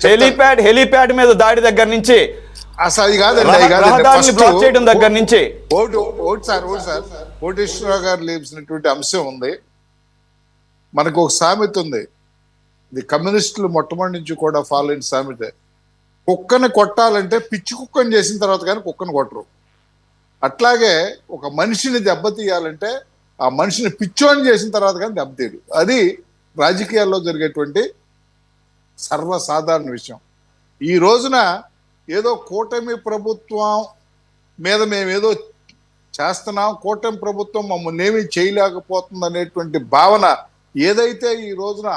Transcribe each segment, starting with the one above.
Helipad మీద దాడి దగ్గర నుంచి రహదారిని బ్లాక్ చేయడం దగ్గర నుంచి కోటేశ్వరరావు గారు లేపినటువంటి అంశం ఉంది. మనకు ఒక సామెత ఉంది, ఇది కమ్యూనిస్టులు మొట్టమొదటి నుంచి కూడా ఫాలో అయిన సామెత. కుక్కని కొట్టాలంటే పిచ్చి కుక్కని చేసిన తర్వాత కానీ కుక్కను కొట్టరు. అట్లాగే ఒక మనిషిని దెబ్బతీయాలంటే ఆ మనిషిని పిచ్చోని చేసిన తర్వాత కానీ దెబ్బతీయడు. అది రాజకీయాల్లో జరిగేటువంటి సర్వసాధారణ విషయం. ఈ రోజున ఏదో కూటమి ప్రభుత్వం మీద మేమేదో చేస్తున్నాం, కూటమి ప్రభుత్వం మమ్మల్ని ఏమీ చేయలేకపోతుంది అనేటువంటి భావన ఏదైతే ఈ రోజున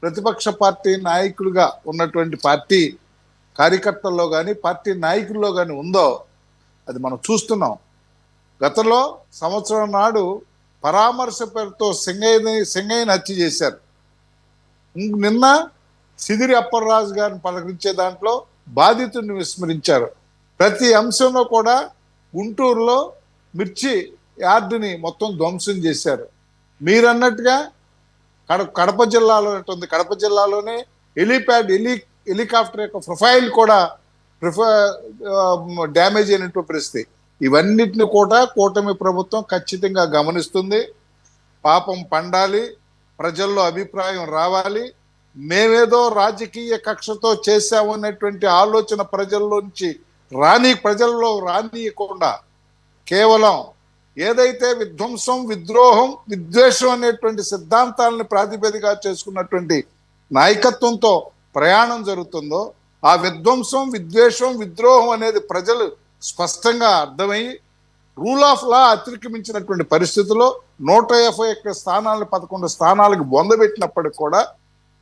ప్రతిపక్ష పార్టీ నాయకులుగా ఉన్నటువంటి పార్టీ కార్యకర్తల్లో కానీ పార్టీ నాయకుల్లో కానీ ఉందో అది మనం చూస్తున్నాం. గతంలో సంవత్సరం నాడు పరామర్శ పేరుతో సింగయ్యని హత్య చేశారు. నిన్న సిదిరి అప్పలరాజు గారిని పలకరించే దాంట్లో బాధితుడిని విస్మరించారు. ప్రతి అంశంలో కూడా గుంటూరులో మిర్చి యార్డుని మొత్తం ధ్వంసం చేశారు. మీరన్నట్టుగా కడప జిల్లాలో ఉంది, కడప జిల్లాలోనే హెలికాప్టర్ యొక్క ప్రొఫైల్ కూడా డ్యామేజ్ అయినటువంటి పరిస్థితి. ఇవన్నిటిని కూడా కూటమి ప్రభుత్వం ఖచ్చితంగా గమనిస్తుంది. పాపం పండాలి, ప్రజల్లో అభిప్రాయం రావాలి. మేమేదో రాజకీయ కక్షతో చేశామనేటువంటి ఆలోచన ప్రజల్లో రానియకుండా కేవలం ఏదైతే విధ్వంసం, విద్రోహం, విద్వేషం అనేటువంటి సిద్ధాంతాలను ప్రాతిపదికగా చేసుకున్నటువంటి నాయకత్వంతో ప్రయాణం జరుగుతుందో ఆ విధ్వంసం, విద్వేషం, విద్రోహం అనేది ప్రజలు స్పష్టంగా అర్థమయ్యి రూల్ ఆఫ్ లా అతిక్రమించినటువంటి పరిస్థితుల్లో 151 స్థానాలను 11 స్థానాలకు బొందబెట్టినప్పటికి కూడా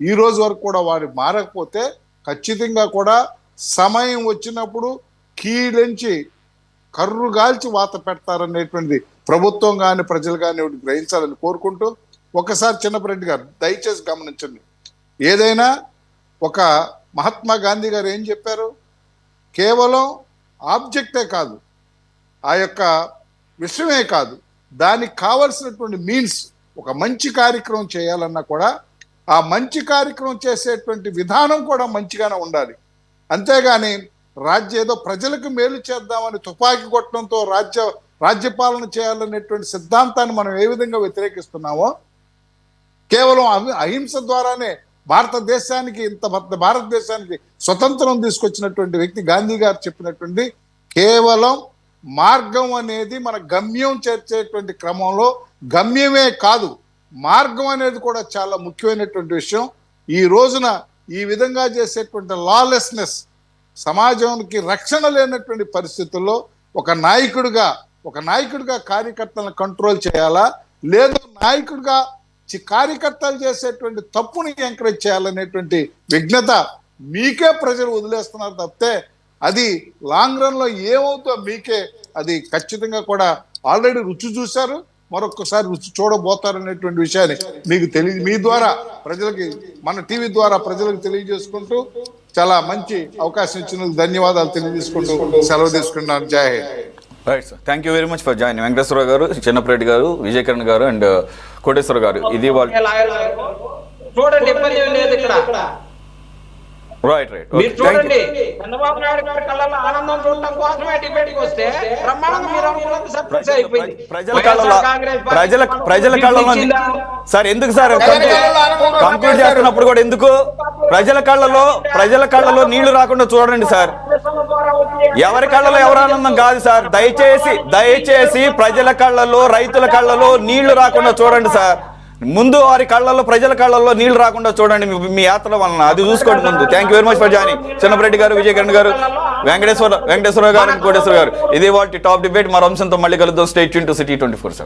ఈ రోజు వరకు కూడా వారు మారకపోతే ఖచ్చితంగా కూడా సమయం వచ్చినప్పుడు కీలించి కర్రుగాల్చి వాత పెడతారనేటువంటి ప్రభుత్వం కానీ ప్రజలు కానీ గ్రహించాలని కోరుకుంటూ, ఒకసారి చిన్నపరెడ్డి గారు దయచేసి గమనించండి. ఏదైనా ఒక మహాత్మా గాంధీ గారు ఏం చెప్పారు, కేవలం ఆబ్జెక్టే కాదు, ఆ యొక్క విషయమే కాదు, దానికి కావలసినటువంటి మీన్స్ ఒక మంచి కార్యక్రమం చేయాలన్నా కూడా ఆ మంచి కార్యక్రమం చేసేటువంటి విధానం కూడా మంచిగానే ఉండాలి. అంతేగాని ఏదో ప్రజలకు మేలు చేద్దామని తుపాకీ కొట్టడంతో రాజ్యపాలన చేయాలనేటువంటి సిద్ధాంతాన్ని మనం ఏ విధంగా వ్యతిరేకిస్తున్నామో, కేవలం అహింస ద్వారానే భారతదేశానికి స్వతంత్రం తీసుకొచ్చినటువంటి వ్యక్తి గాంధీ గారు చెప్పినటువంటి కేవలం మార్గం అనేది మన గమ్యం చేర్చేటువంటి క్రమంలో గమ్యమే కాదు, మార్గం అనేది కూడా చాలా ముఖ్యమైనటువంటి విషయం. ఈ రోజున ఈ విధంగా చేసేటువంటి లాలెస్నెస్, సమాజానికి రక్షణ లేనటువంటి పరిస్థితుల్లో ఒక నాయకుడిగా కార్యకర్తలను కంట్రోల్ చేయాలా, లేదా నాయకుడిగా కార్యకర్తలు చేసేటువంటి తప్పుని ఎంకరేజ్ చేయాలనేటువంటి విఘ్నత మీకే ప్రజలు వదిలేస్తున్నారు తప్పితే అది లాంగ్ రన్ లో ఏమవుతో మీకే అది ఖచ్చితంగా కూడా ఆల్రెడీ రుచి చూశారు, మరొకసారి రుచి చూడబోతారనేటువంటి విషయాన్ని మీకు మీ ద్వారా ప్రజలకి, మన టీవీ ద్వారా ప్రజలకు తెలియజేసుకుంటూ చాలా మంచి అవకాశం ఇచ్చినందుకు ధన్యవాదాలు తెలియజేసుకుంటూ సెలవు తీసుకుంటున్నాను. జై Hind. Right sir, thank you very much for join. Venkateswararao గారు, చిన్నపరెడ్డి గారు, విజయకరణ్ గారు అండ్ కోటేశ్వర గారు. ఇది వాళ్ళు చూడండి, ఇబ్బంది లేదు ఇక్కడ. రైట్ మీరు చూడండి, చంద్రబాబు నాయుడు గారి కళ్ళలో ఆనందం చూడటం కోసమే డిబేట్కి వస్తే బ్రహ్మాండంగా మీరు అనుకున్నది సక్సెస్ అయిపోయింది. ప్రజల కళ్ళలో సార్ ఎందుకు సార్ కంప్లీట్ చేస్తున్నప్పుడు కూడా ఎందుకు ప్రజల కళ్ళలో నీళ్లు రాకుండా చూడండి సార్. ఎవరి కళ్ళలో ఎవరు ఆనందం కాదు సార్. దయచేసి ప్రజల కళ్ళలో, రైతుల కళ్ళలో నీళ్లు రాకుండా చూడండి సార్. ముందు వారి కళ్ళల్లో, ప్రజల కళ్ళల్లో నీళ్లు రాకుండా చూడండి మీ యాత్ర వలన. అది చూసుకోండి ముందు. Thank you very much for joining. Chinnapa Reddy గారు, విజయకరణ్ గారు, వెంకటేశ్వరరావు గారు, కోటేశ్వర గారు. ఇది వాటి టాప్ డిబేట్. మరో అంశంతో మళ్ళీ కలుద్దాం. Stay tune to city 24/7.